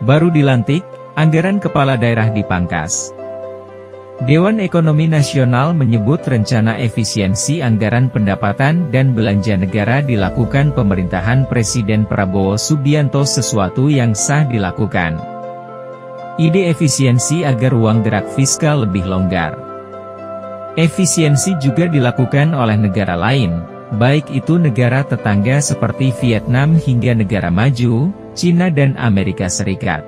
Baru dilantik, anggaran kepala daerah dipangkas. Dewan Ekonomi Nasional menyebut rencana efisiensi anggaran pendapatan dan belanja negara dilakukan pemerintahan Presiden Prabowo Subianto sesuatu yang sah dilakukan. Ide efisiensi agar ruang gerak fiskal lebih longgar. Efisiensi juga dilakukan oleh negara lain, baik itu negara tetangga seperti Vietnam hingga negara maju, Cina dan Amerika Serikat.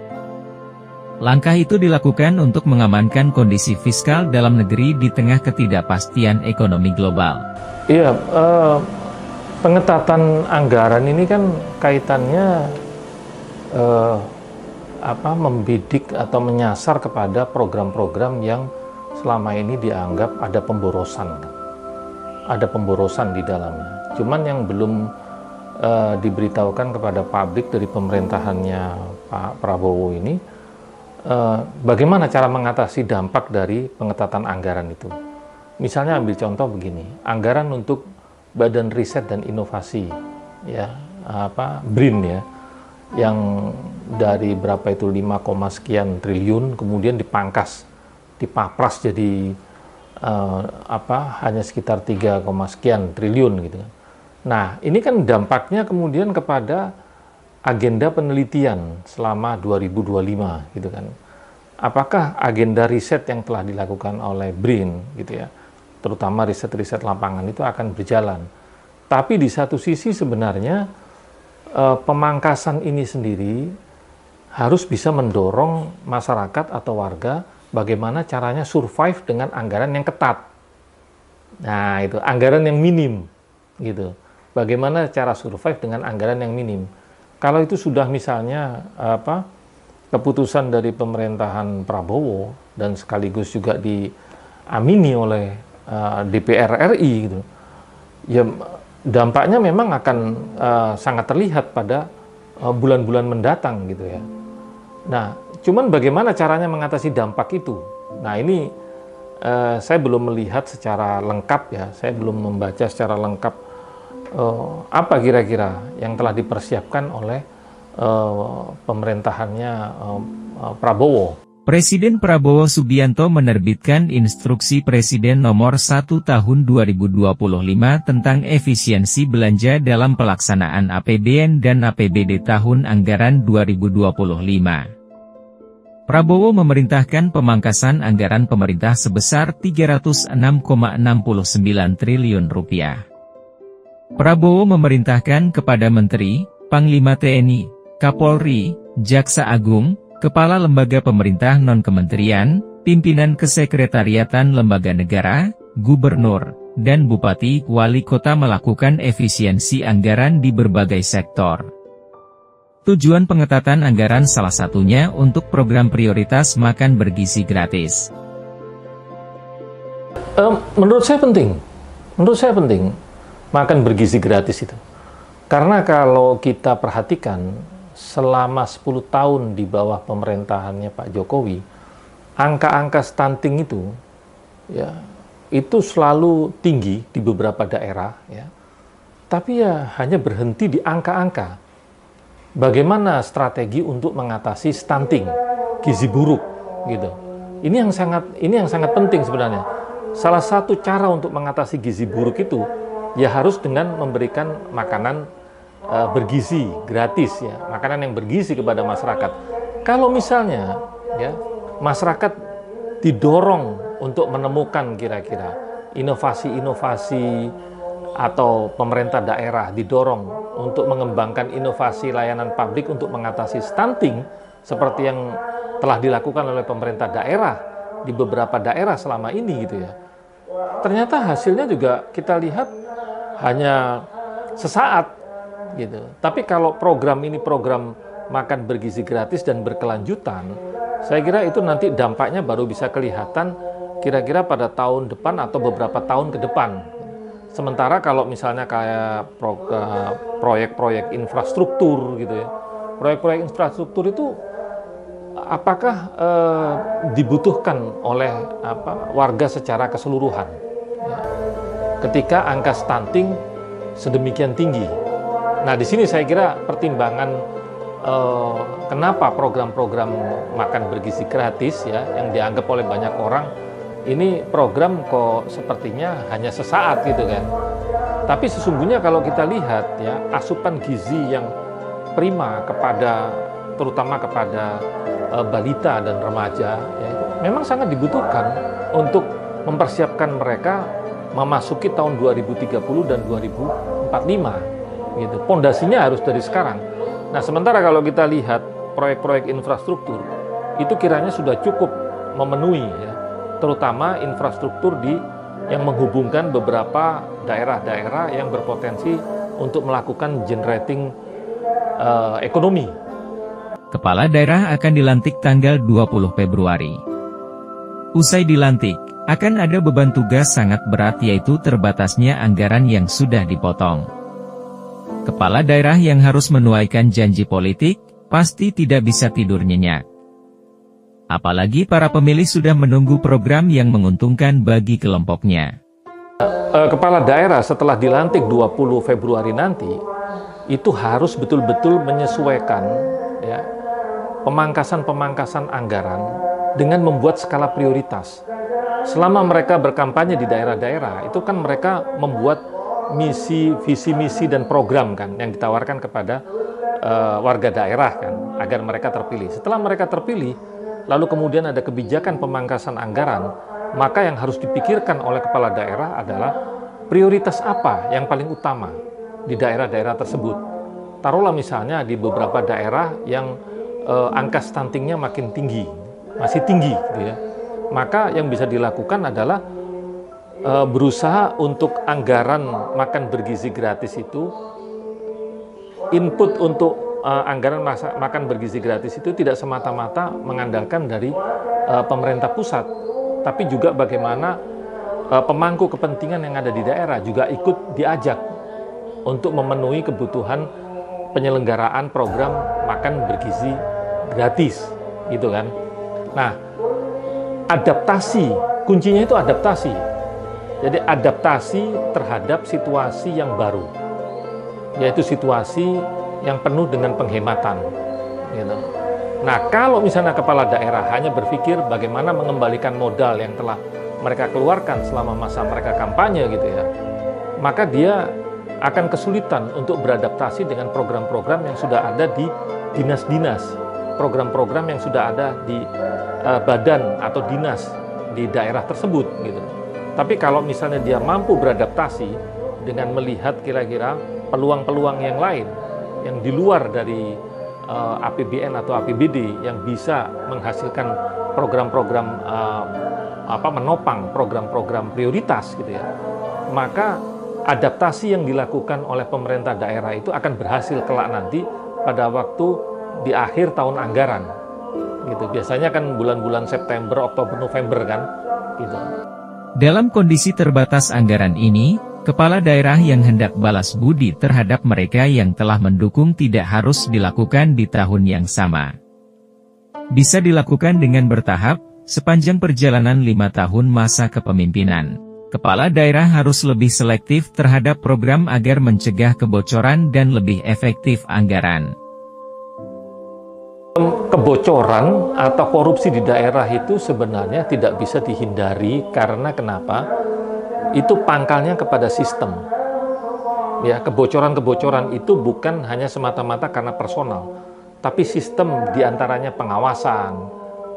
Langkah itu dilakukan untuk mengamankan kondisi fiskal dalam negeri di tengah ketidakpastian ekonomi global. Iya, pengetatan anggaran ini kan kaitannya membidik atau menyasar kepada program-program yang selama ini dianggap ada pemborosan di dalamnya. Cuman yang belum diberitahukan kepada publik dari pemerintahannya Pak Prabowo ini, bagaimana cara mengatasi dampak dari pengetatan anggaran itu. Misalnya ambil contoh begini, anggaran untuk Badan Riset dan Inovasi, ya, BRIN ya, yang dari berapa itu 5, sekian triliun, kemudian dipangkas, dipapras jadi hanya sekitar 3, sekian triliun gitu kan. Nah, ini kan dampaknya kemudian kepada agenda penelitian selama 2025 gitu kan. Apakah agenda riset yang telah dilakukan oleh BRIN gitu ya, terutama riset-riset lapangan itu akan berjalan. Tapi di satu sisi sebenarnya pemangkasan ini sendiri harus bisa mendorong masyarakat atau warga bagaimana caranya survive dengan anggaran yang ketat. Nah, itu anggaran yang minim gitu. Bagaimana cara survive dengan anggaran yang minim. Kalau itu sudah misalnya keputusan dari pemerintahan Prabowo dan sekaligus juga diamini oleh DPR RI gitu, ya dampaknya memang akan sangat terlihat pada bulan-bulan mendatang gitu ya. Nah, cuman bagaimana caranya mengatasi dampak itu? Nah, ini saya belum melihat secara lengkap ya, saya belum membaca secara lengkap apa kira-kira yang telah dipersiapkan oleh pemerintahannya Prabowo. Presiden Prabowo Subianto menerbitkan Instruksi Presiden Nomor 1 Tahun 2025 tentang efisiensi belanja dalam pelaksanaan APBN dan APBD tahun anggaran 2025. Prabowo memerintahkan pemangkasan anggaran pemerintah sebesar Rp306,69 triliun. Prabowo memerintahkan kepada Menteri, Panglima TNI, Kapolri, Jaksa Agung, Kepala Lembaga Pemerintah Non-Kementerian, Pimpinan Kesekretariatan Lembaga Negara, Gubernur, dan Bupati Wali Kota melakukan efisiensi anggaran di berbagai sektor. Tujuan pengetatan anggaran salah satunya untuk program prioritas makan bergizi gratis. Menurut saya penting makan bergizi gratis itu. Karena kalau kita perhatikan, selama 10 tahun di bawah pemerintahannya Pak Jokowi, angka-angka stunting itu, ya, itu selalu tinggi di beberapa daerah, ya. Tapi ya hanya berhenti di angka-angka. Bagaimana strategi untuk mengatasi stunting, gizi buruk, gitu. Ini yang sangat penting sebenarnya. Salah satu cara untuk mengatasi gizi buruk itu, ya harus dengan memberikan makanan bergizi gratis ya, makanan yang bergizi kepada masyarakat. Kalau misalnya ya masyarakat didorong untuk menemukan kira-kira inovasi-inovasi atau pemerintah daerah didorong untuk mengembangkan inovasi layanan publik untuk mengatasi stunting seperti yang telah dilakukan oleh pemerintah daerah di beberapa daerah selama ini gitu ya. Ternyata hasilnya juga kita lihat hanya sesaat gitu. Tapi kalau program ini program makan bergizi gratis dan berkelanjutan, saya kira itu nanti dampaknya baru bisa kelihatan kira-kira pada tahun depan atau beberapa tahun ke depan. Sementara kalau misalnya kayak proyek-proyek infrastruktur gitu ya, proyek-proyek infrastruktur itu apakah dibutuhkan oleh warga secara keseluruhan ya, ketika angka stunting sedemikian tinggi. Nah, di sini saya kira pertimbangan kenapa program-program makan bergizi gratis ya yang dianggap oleh banyak orang ini program kok sepertinya hanya sesaat gitu kan. Tapi sesungguhnya kalau kita lihat ya asupan gizi yang prima terutama kepada balita dan remaja ya, itu memang sangat dibutuhkan untuk mempersiapkan mereka memasuki tahun 2030 dan 2045 gitu. Pondasinya harus dari sekarang. Nah, sementara kalau kita lihat proyek-proyek infrastruktur, itu kiranya sudah cukup memenuhi, ya, terutama infrastruktur yang menghubungkan beberapa daerah-daerah yang berpotensi untuk melakukan generating ekonomi. Kepala daerah akan dilantik tanggal 20 Februari. Usai dilantik, akan ada beban tugas sangat berat yaitu terbatasnya anggaran yang sudah dipotong. Kepala daerah yang harus menuaikan janji politik, pasti tidak bisa tidur nyenyak. Apalagi para pemilih sudah menunggu program yang menguntungkan bagi kelompoknya. Kepala daerah setelah dilantik 20 Februari nanti, itu harus betul-betul menyesuaikan ya, pemangkasan-pemangkasan anggaran dengan membuat skala prioritas. Selama mereka berkampanye di daerah-daerah, itu kan mereka membuat visi misi dan program kan yang ditawarkan kepada warga daerah kan agar mereka terpilih. Setelah mereka terpilih, lalu kemudian ada kebijakan pemangkasan anggaran, maka yang harus dipikirkan oleh kepala daerah adalah prioritas apa yang paling utama di daerah-daerah tersebut. Taruhlah misalnya di beberapa daerah yang angka stuntingnya makin tinggi, masih tinggi gitu ya. Maka yang bisa dilakukan adalah berusaha untuk anggaran makan bergizi gratis itu, input untuk anggaran makan bergizi gratis itu tidak semata-mata mengandalkan dari pemerintah pusat, tapi juga bagaimana pemangku kepentingan yang ada di daerah juga ikut diajak untuk memenuhi kebutuhan penyelenggaraan program makan bergizi gratis, gitu kan. Nah, adaptasi, kuncinya itu adaptasi. Jadi adaptasi terhadap situasi yang baru, yaitu situasi yang penuh dengan penghematan. Gitu. Nah, kalau misalnya kepala daerah hanya berpikir bagaimana mengembalikan modal yang telah mereka keluarkan selama masa mereka kampanye gitu ya, maka dia akan kesulitan untuk beradaptasi dengan program-program yang sudah ada di dinas-dinas, program-program yang sudah ada di badan atau dinas di daerah tersebut gitu. Tapi kalau misalnya dia mampu beradaptasi dengan melihat kira-kira peluang-peluang yang lain yang di luar dari APBN atau APBD yang bisa menghasilkan program-program menopang program-program prioritas gitu ya, maka adaptasi yang dilakukan oleh pemerintah daerah itu akan berhasil kelak nanti pada waktu di akhir tahun anggaran gitu. Biasanya kan bulan-bulan September, Oktober, November kan gitu. Dalam kondisi terbatas anggaran ini, kepala daerah yang hendak balas budi terhadap mereka yang telah mendukung tidak harus dilakukan di tahun yang sama. Bisa dilakukan dengan bertahap, sepanjang perjalanan 5 tahun masa kepemimpinan. Kepala daerah harus lebih selektif terhadap program agar mencegah kebocoran dan lebih efektif anggaran. Kebocoran atau korupsi di daerah itu sebenarnya tidak bisa dihindari karena kenapa? Itu pangkalnya kepada sistem. Ya, kebocoran-kebocoran itu bukan hanya semata-mata karena personal, tapi sistem diantaranya pengawasan,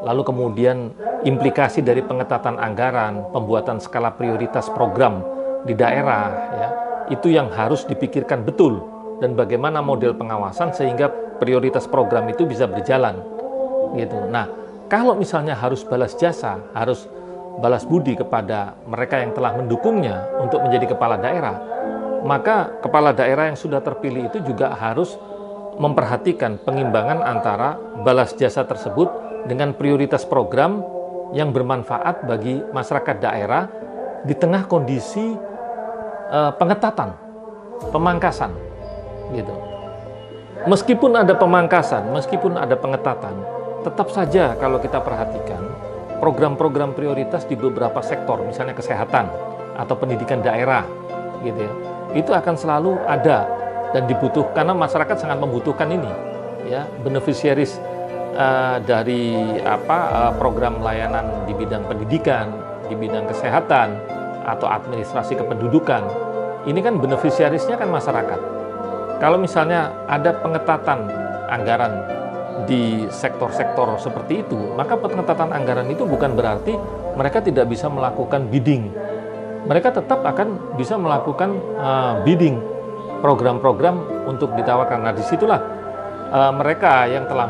lalu kemudian implikasi dari pengetatan anggaran, pembuatan skala prioritas program di daerah, ya, itu yang harus dipikirkan betul. Dan bagaimana model pengawasan sehingga prioritas program itu bisa berjalan gitu. Nah, kalau misalnya harus balas jasa, harus balas budi kepada mereka yang telah mendukungnya untuk menjadi kepala daerah, maka kepala daerah yang sudah terpilih itu juga harus memperhatikan pengimbangan antara balas jasa tersebut dengan prioritas program yang bermanfaat bagi masyarakat daerah di tengah kondisi pengetatan, pemangkasan gitu. Meskipun ada pemangkasan, meskipun ada pengetatan, tetap saja kalau kita perhatikan program-program prioritas di beberapa sektor, misalnya kesehatan atau pendidikan daerah gitu ya, itu akan selalu ada dan dibutuhkan karena masyarakat sangat membutuhkan ini ya, beneficiaries dari program layanan di bidang pendidikan, di bidang kesehatan atau administrasi kependudukan. Ini kan beneficiariesnya kan masyarakat. Kalau misalnya ada pengetatan anggaran di sektor-sektor seperti itu, maka pengetatan anggaran itu bukan berarti mereka tidak bisa melakukan bidding. Mereka tetap akan bisa melakukan bidding program-program untuk ditawarkan. Nah, disitulah mereka yang telah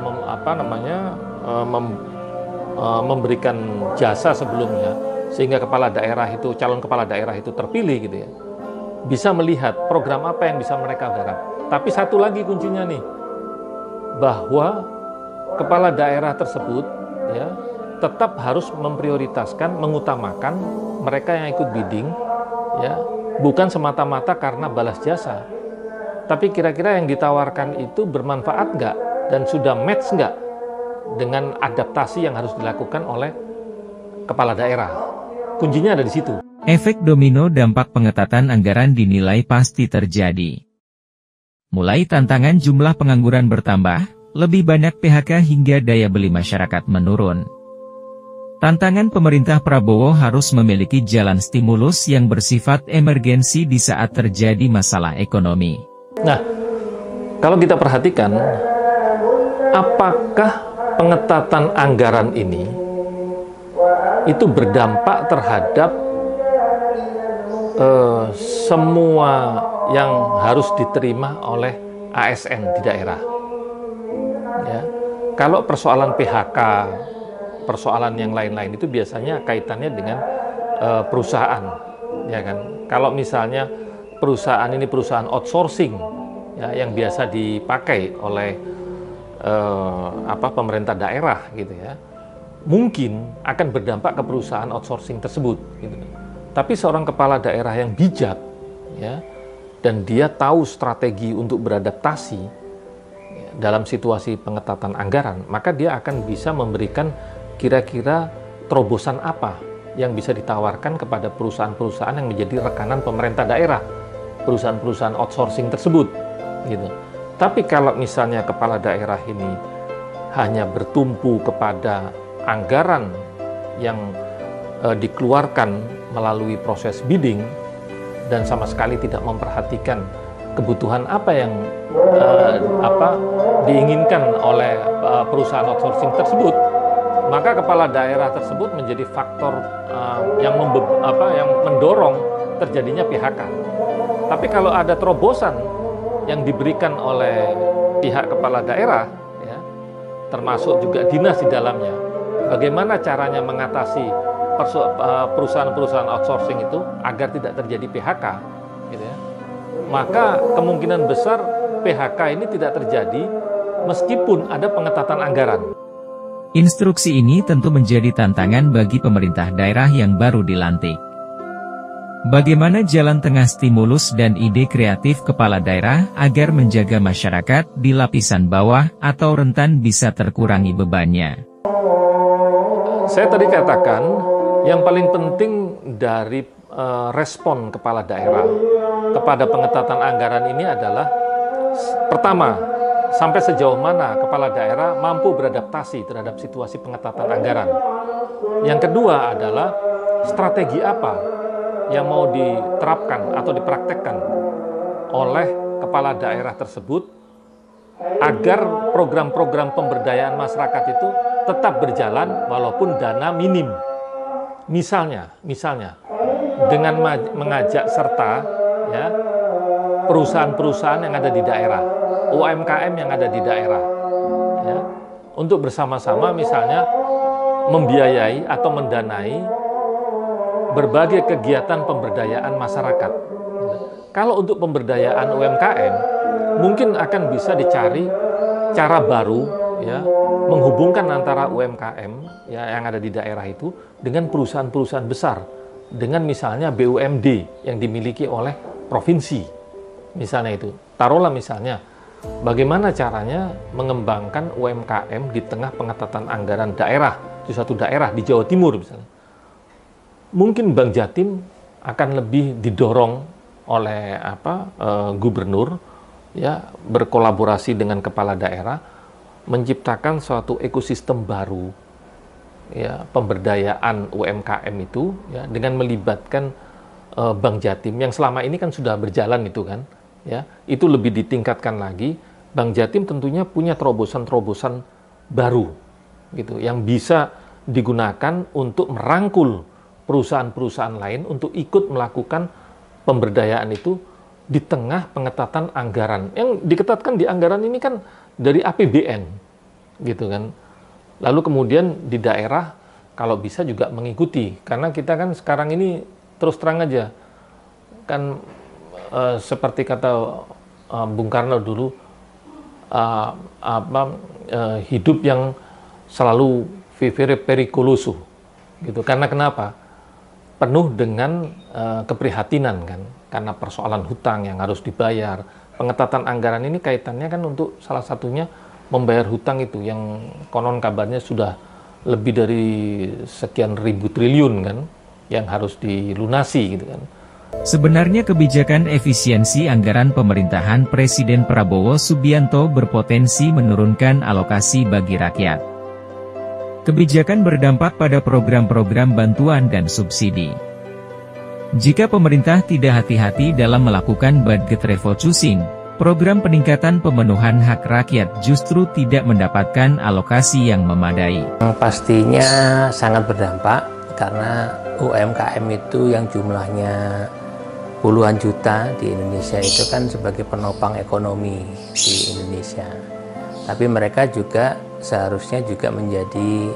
memberikan jasa sebelumnya, sehingga calon kepala daerah itu terpilih gitu ya, bisa melihat program apa yang bisa mereka garap. Tapi satu lagi kuncinya nih, bahwa kepala daerah tersebut ya tetap harus memprioritaskan, mengutamakan mereka yang ikut bidding ya, bukan semata-mata karena balas jasa, tapi kira-kira yang ditawarkan itu bermanfaat nggak dan sudah match nggak dengan adaptasi yang harus dilakukan oleh kepala daerah. Kuncinya ada di situ. Efek domino dampak pengetatan anggaran dinilai pasti terjadi. Mulai tantangan jumlah pengangguran bertambah, lebih banyak PHK hingga daya beli masyarakat menurun. Tantangan pemerintah Prabowo harus memiliki jalan stimulus yang bersifat emergensi di saat terjadi masalah ekonomi. Nah, kalau kita perhatikan, apakah pengetatan anggaran ini itu berdampak terhadap semua yang harus diterima oleh ASN di daerah? Ya, kalau persoalan PHK, persoalan yang lain-lain itu biasanya kaitannya dengan perusahaan, ya kan? Kalau misalnya perusahaan ini perusahaan outsourcing, ya, yang biasa dipakai oleh pemerintah daerah, gitu ya, mungkin akan berdampak ke perusahaan outsourcing tersebut, gitu. Tapi seorang kepala daerah yang bijak, ya, dan dia tahu strategi untuk beradaptasi dalam situasi pengetatan anggaran, maka dia akan bisa memberikan kira-kira terobosan apa yang bisa ditawarkan kepada perusahaan-perusahaan yang menjadi rekanan pemerintah daerah, perusahaan-perusahaan outsourcing tersebut, gitu. Tapi kalau misalnya kepala daerah ini hanya bertumpu kepada anggaran yang dikeluarkan melalui proses bidding dan sama sekali tidak memperhatikan kebutuhan apa yang diinginkan oleh perusahaan outsourcing tersebut, maka kepala daerah tersebut menjadi faktor yang mendorong terjadinya PHK. Tapi kalau ada terobosan yang diberikan oleh pihak kepala daerah, ya, termasuk juga dinas di dalamnya, bagaimana caranya mengatasi perusahaan-perusahaan outsourcing itu agar tidak terjadi PHK, gitu ya, maka kemungkinan besar PHK ini tidak terjadi meskipun ada pengetatan anggaran. Instruksi ini tentu menjadi tantangan bagi pemerintah daerah yang baru dilantik. Bagaimana jalan tengah stimulus dan ide kreatif kepala daerah agar menjaga masyarakat di lapisan bawah atau rentan bisa terkurangi bebannya? Saya tadi katakan, yang paling penting dari respon kepala daerah kepada pengetatan anggaran ini adalah, pertama, sampai sejauh mana kepala daerah mampu beradaptasi terhadap situasi pengetatan anggaran. Yang kedua adalah strategi apa yang mau diterapkan atau dipraktekkan oleh kepala daerah tersebut agar program-program pemberdayaan masyarakat itu tetap berjalan walaupun dana minim. Misalnya dengan mengajak serta, ya, perusahaan-perusahaan yang ada di daerah, UMKM yang ada di daerah, ya, untuk bersama-sama misalnya membiayai atau mendanai berbagai kegiatan pemberdayaan masyarakat. Kalau untuk pemberdayaan UMKM, mungkin akan bisa dicari cara baru, ya, menghubungkan antara UMKM, ya, yang ada di daerah itu dengan perusahaan-perusahaan besar, dengan misalnya BUMD yang dimiliki oleh provinsi, misalnya itu. Taruhlah misalnya, bagaimana caranya mengembangkan UMKM di tengah pengetatan anggaran daerah di suatu daerah di Jawa Timur misalnya. Mungkin Bank Jatim akan lebih didorong oleh gubernur, ya, berkolaborasi dengan kepala daerah menciptakan suatu ekosistem baru, ya, pemberdayaan UMKM itu, ya, dengan melibatkan Bank Jatim yang selama ini kan sudah berjalan itu kan, ya, itu lebih ditingkatkan lagi. Bank Jatim tentunya punya terobosan-terobosan baru, gitu, yang bisa digunakan untuk merangkul perusahaan-perusahaan lain untuk ikut melakukan pemberdayaan itu di tengah pengetatan anggaran. Yang diketatkan di anggaran ini kan dari APBN, gitu kan. Lalu kemudian di daerah kalau bisa juga mengikuti, karena kita kan sekarang ini terus terang aja kan, seperti kata Bung Karno dulu, hidup yang selalu vivere pericoloso, gitu. Karena kenapa? Penuh dengan keprihatinan kan, karena persoalan hutang yang harus dibayar. Pengetatan anggaran ini kaitannya kan untuk salah satunya membayar hutang itu yang konon kabarnya sudah lebih dari sekian ribu triliun kan, yang harus dilunasi gitu kan. Sebenarnya kebijakan efisiensi anggaran pemerintahan Presiden Prabowo Subianto berpotensi menurunkan alokasi bagi rakyat. Kebijakan berdampak pada program-program bantuan dan subsidi. Jika pemerintah tidak hati-hati dalam melakukan budget refocusing, program peningkatan pemenuhan hak rakyat justru tidak mendapatkan alokasi yang memadai. Pastinya sangat berdampak, karena UMKM itu yang jumlahnya puluhan juta di Indonesia itu kan sebagai penopang ekonomi di Indonesia. Tapi mereka juga seharusnya juga menjadi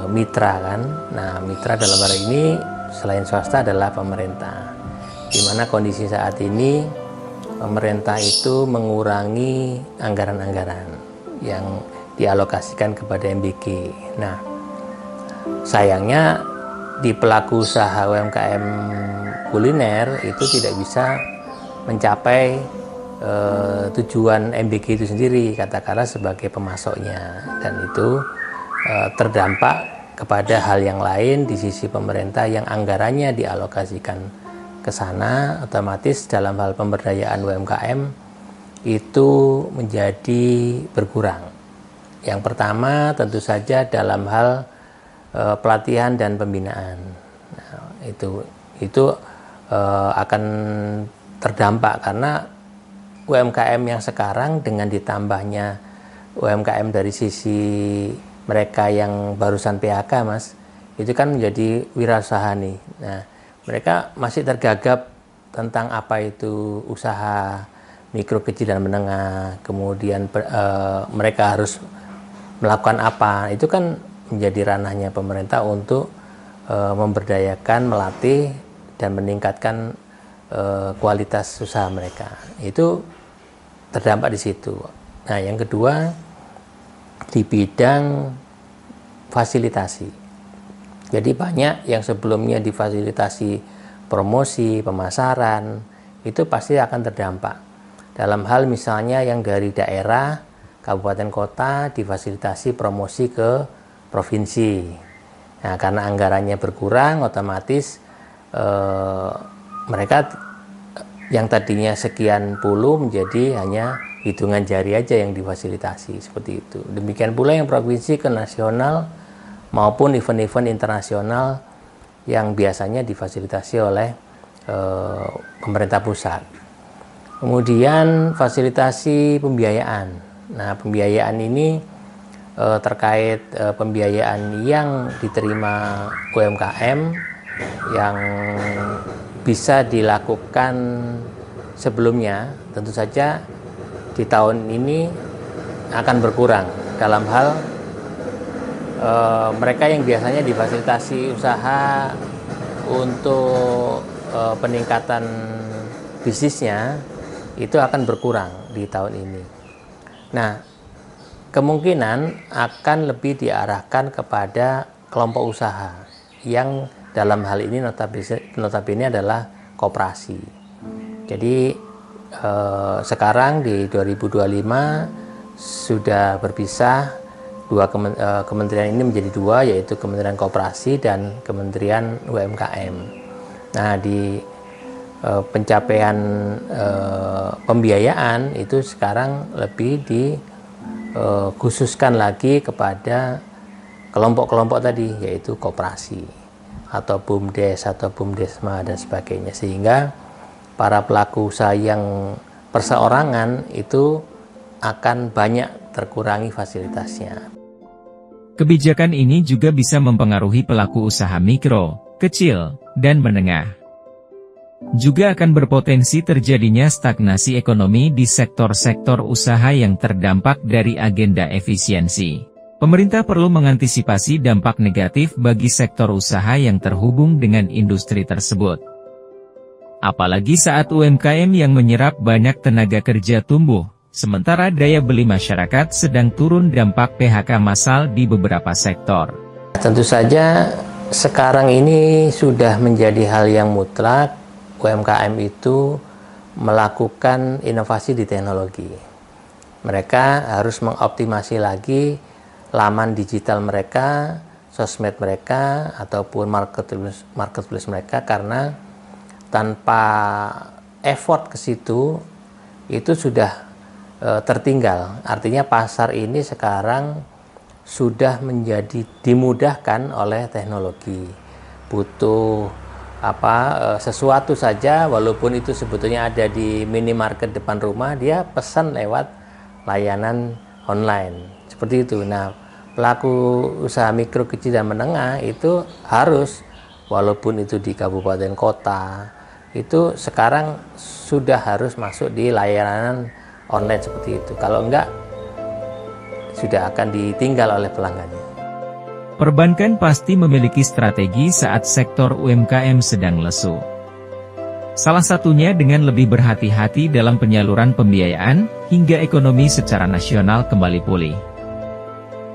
mitra kan. Nah, mitra dalam hal ini selain swasta adalah pemerintah. Di mana kondisi saat ini pemerintah itu mengurangi anggaran-anggaran yang dialokasikan kepada MBG. Nah, sayangnya di pelaku usaha UMKM kuliner itu tidak bisa mencapai tujuan MBG itu sendiri, katakanlah sebagai pemasoknya, dan itu terdampak kepada hal yang lain di sisi pemerintah yang anggarannya dialokasikan ke sana. Otomatis dalam hal pemberdayaan UMKM itu menjadi berkurang. Yang pertama tentu saja dalam hal pelatihan dan pembinaan. Nah, itu akan terdampak karena UMKM yang sekarang dengan ditambahnya UMKM dari sisi mereka yang barusan PHK, Mas, itu kan menjadi wirausaha nih. Nah, mereka masih tergagap tentang apa itu usaha mikro, kecil, dan menengah, kemudian mereka harus melakukan apa. Itu kan menjadi ranahnya pemerintah untuk memberdayakan, melatih, dan meningkatkan kualitas usaha mereka. Itu terdampak di situ. Nah, yang kedua di bidang fasilitasi. Jadi banyak yang sebelumnya difasilitasi promosi, pemasaran, itu pasti akan terdampak. Dalam hal misalnya yang dari daerah, kabupaten kota difasilitasi promosi ke provinsi. Nah, karena anggarannya berkurang, otomatis mereka yang tadinya sekian puluh menjadi hanya hitungan jari aja yang difasilitasi, seperti itu. Demikian pula yang provinsi ke nasional maupun event-event internasional yang biasanya difasilitasi oleh pemerintah pusat. Kemudian fasilitasi pembiayaan. Nah, pembiayaan ini terkait pembiayaan yang diterima UMKM yang bisa dilakukan sebelumnya, tentu saja di tahun ini akan berkurang dalam hal mereka yang biasanya difasilitasi usaha untuk peningkatan bisnisnya itu akan berkurang di tahun ini. Nah, kemungkinan akan lebih diarahkan kepada kelompok usaha yang dalam hal ini notabene adalah koperasi. Jadi sekarang di 2025 sudah berpisah dua kementerian ini menjadi dua, yaitu Kementerian Koperasi dan Kementerian UMKM. Nah, di pencapaian pembiayaan itu sekarang lebih khususkan lagi kepada kelompok-kelompok tadi, yaitu koperasi atau BUMDes atau BUMDesma dan sebagainya, sehingga para pelaku usaha yang perseorangan itu akan banyak terkurangi fasilitasnya. Kebijakan ini juga bisa mempengaruhi pelaku usaha mikro, kecil, dan menengah. Juga akan berpotensi terjadinya stagnasi ekonomi di sektor-sektor usaha yang terdampak dari agenda efisiensi. Pemerintah perlu mengantisipasi dampak negatif bagi sektor usaha yang terhubung dengan industri tersebut. Apalagi saat UMKM yang menyerap banyak tenaga kerja tumbuh, sementara daya beli masyarakat sedang turun dampak PHK massal di beberapa sektor. Tentu saja sekarang ini sudah menjadi hal yang mutlak UMKM itu melakukan inovasi di teknologi. Mereka harus mengoptimasi lagi laman digital mereka, sosmed mereka, ataupun marketplace mereka, karena tanpa effort ke situ itu sudah tertinggal. Artinya pasar ini sekarang sudah menjadi dimudahkan oleh teknologi. Butuh sesuatu saja, walaupun itu sebetulnya ada di minimarket depan rumah, dia pesan lewat layanan online. Seperti itu. Nah, pelaku usaha mikro, kecil, dan menengah itu harus, walaupun itu di kabupaten kota, itu sekarang sudah harus masuk di layanan online seperti itu. Kalau enggak, sudah akan ditinggal oleh pelanggannya. Perbankan pasti memiliki strategi saat sektor UMKM sedang lesu. Salah satunya dengan lebih berhati-hati dalam penyaluran pembiayaan, hingga ekonomi secara nasional kembali pulih.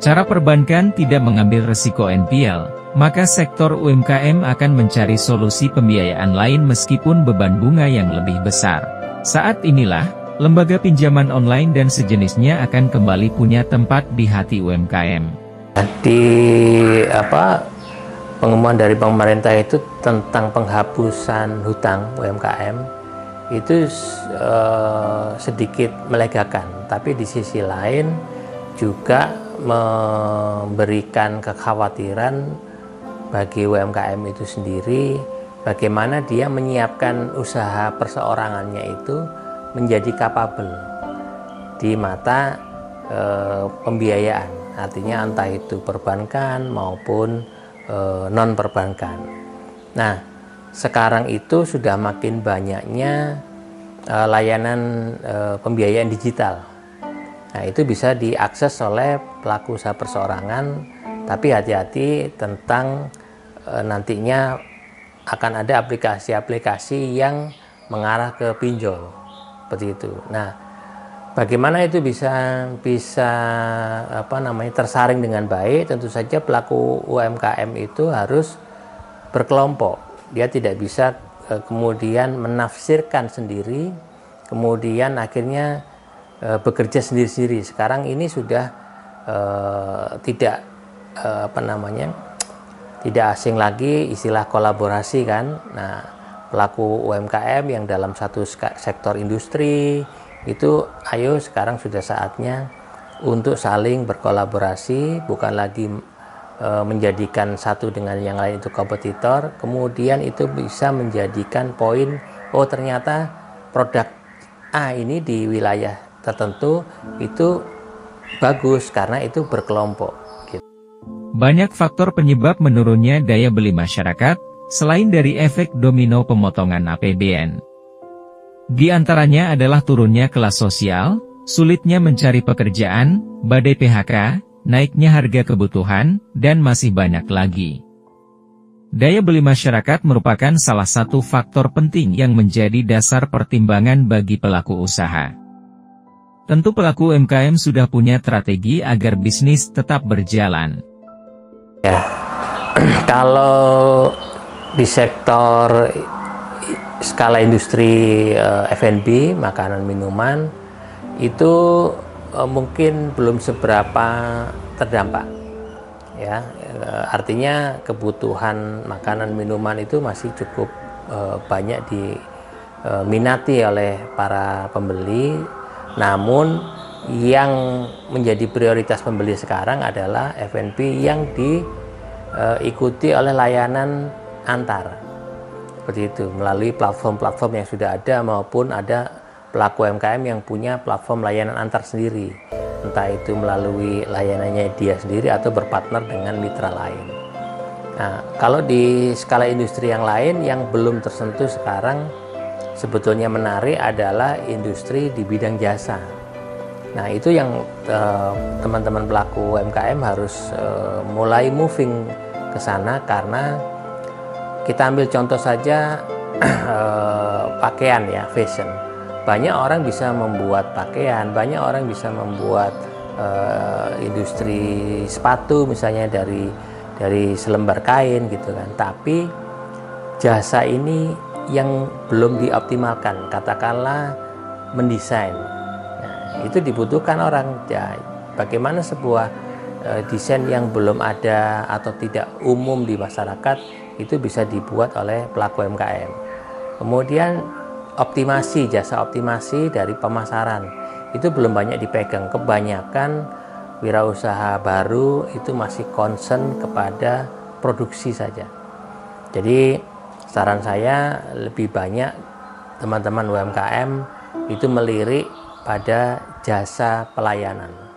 Cara perbankan tidak mengambil risiko NPL, maka sektor UMKM akan mencari solusi pembiayaan lain meskipun beban bunga yang lebih besar. Saat inilah, lembaga pinjaman online dan sejenisnya akan kembali punya tempat di hati UMKM. Di pengumuman dari pemerintah itu tentang penghapusan hutang UMKM itu sedikit melegakan, tapi di sisi lain juga memberikan kekhawatiran bagi UMKM itu sendiri, bagaimana dia menyiapkan usaha perseorangannya itu menjadi capable di mata pembiayaan, artinya entah itu perbankan maupun non perbankan. Nah, sekarang itu sudah makin banyaknya layanan pembiayaan digital. Nah, itu bisa diakses oleh pelaku usaha perseorangan, tapi hati-hati tentang nantinya akan ada aplikasi-aplikasi yang mengarah ke pinjol, seperti itu. Nah, bagaimana itu bisa tersaring dengan baik? Tentu saja pelaku UMKM itu harus berkelompok. Dia tidak bisa kemudian menafsirkan sendiri, kemudian akhirnya bekerja sendiri-sendiri. Sekarang ini sudah tidak tidak asing lagi istilah kolaborasi kan. Nah, pelaku UMKM yang dalam satu sektor industri itu, ayo sekarang sudah saatnya untuk saling berkolaborasi, bukan lagi menjadikan satu dengan yang lain itu kompetitor. Kemudian itu bisa menjadikan poin, oh ternyata produk A ini di wilayah tertentu itu bagus karena itu berkelompok. Banyak faktor penyebab menurunnya daya beli masyarakat, selain dari efek domino pemotongan APBN. Di antaranya adalah turunnya kelas sosial, sulitnya mencari pekerjaan, badai PHK, naiknya harga kebutuhan, dan masih banyak lagi. Daya beli masyarakat merupakan salah satu faktor penting yang menjadi dasar pertimbangan bagi pelaku usaha. Tentu pelaku UMKM sudah punya strategi agar bisnis tetap berjalan. Ya, kalau di sektor skala industri F&B, makanan minuman, itu mungkin belum seberapa terdampak. Ya, artinya kebutuhan makanan minuman itu masih cukup banyak diminati oleh para pembeli. Namun yang menjadi prioritas pembeli sekarang adalah F&B yang diikuti oleh layanan antar, seperti itu, melalui platform-platform yang sudah ada maupun ada pelaku UMKM yang punya platform layanan antar sendiri, entah itu melalui layanannya dia sendiri atau berpartner dengan mitra lain. Nah, kalau di skala industri yang lain yang belum tersentuh sekarang sebetulnya menarik adalah industri di bidang jasa. Nah, itu yang teman-teman pelaku UMKM harus mulai moving ke sana, karena kita ambil contoh saja pakaian ya, fashion. Banyak orang bisa membuat pakaian, banyak orang bisa membuat industri sepatu misalnya dari selembar kain gitu kan. Tapi jasa ini yang belum dioptimalkan, katakanlah mendesain. Itu dibutuhkan orang ya, bagaimana sebuah desain yang belum ada atau tidak umum di masyarakat itu bisa dibuat oleh pelaku UMKM. Kemudian optimasi, jasa optimasi dari pemasaran itu belum banyak dipegang. Kebanyakan wirausaha baru itu masih concern kepada produksi saja. Jadi saran saya lebih banyak teman-teman UMKM itu melirik pada jasa pelayanan.